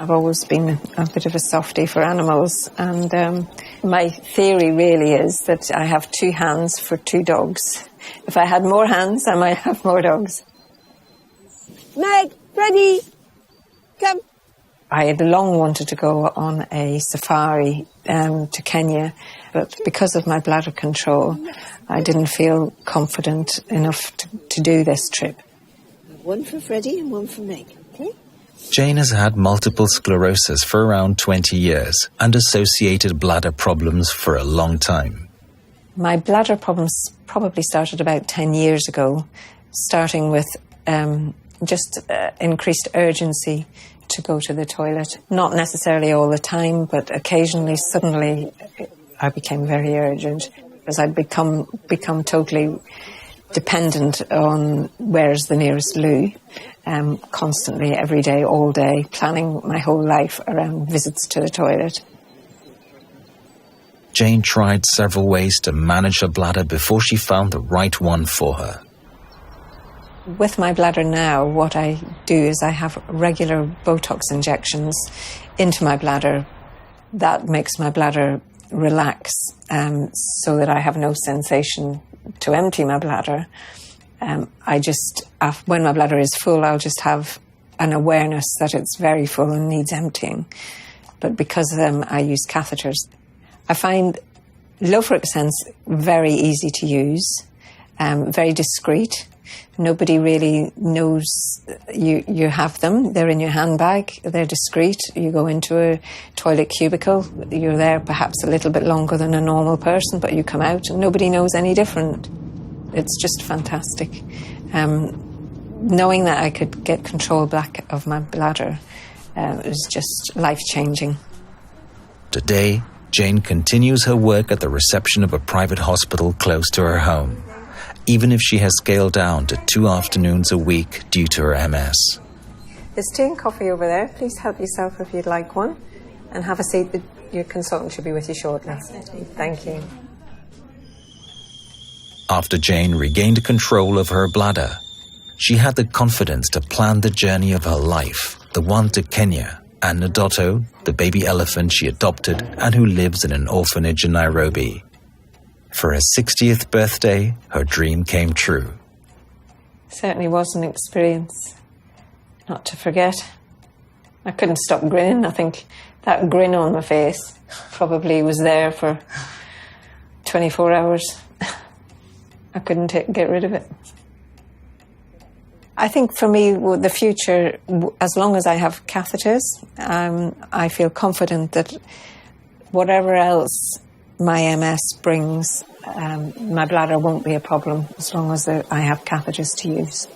I've always been a bit of a softie for animals, and my theory really is that I have 2 hands for 2 dogs. If I had more hands, I might have more dogs. Meg, Freddie, come. I had long wanted to go on a safari to Kenya, but because of my bladder control, I didn't feel confident enough to do this trip. One for Freddie and one for Meg, okay? Jane has had multiple sclerosis for around 20 years and associated bladder problems for a long time. My bladder problems probably started about 10 years ago, starting with just increased urgency to go to the toilet. Not necessarily all the time, but occasionally, suddenly, I became very urgent as I'd become totally dependent on where's the nearest loo, constantly, every day, all day, planning my whole life around visits to the toilet. Jane tried several ways to manage her bladder before she found the right one for her. With my bladder now, what I do is I have regular Botox injections into my bladder. That makes my bladder relax, so that I have no sensation to empty my bladder. When my bladder is full, I'll just have an awareness that it's very full and needs emptying. But because I use catheters, I find LoFric Sense very easy to use, very discreet. Nobody really knows you have them. They're in your handbag. They're discreet. You go into a toilet cubicle. You're there perhaps a little bit longer than a normal person, but you come out and nobody knows any different. It's just fantastic. Knowing that I could get control back of my bladder was just life-changing. Today, Jane continues her work at the reception of a private hospital close to her home, even if she has scaled down to 2 afternoons a week due to her MS. There's tea and coffee over there. Please help yourself if you'd like one. And have a seat. Your consultant should be with you shortly. Thank you. After Jane regained control of her bladder, she had the confidence to plan the journey of her life, the one to Kenya, and Ndoto, the baby elephant she adopted and who lives in an orphanage in Nairobi. For her 60th birthday, her dream came true. Certainly was an experience not to forget. I couldn't stop grinning. I think that grin on my face probably was there for 24 hours. I couldn't get rid of it. I think for me, the future, as long as I have catheters, I feel confident that whatever else my MS brings, my bladder won't be a problem as long as I have catheters to use.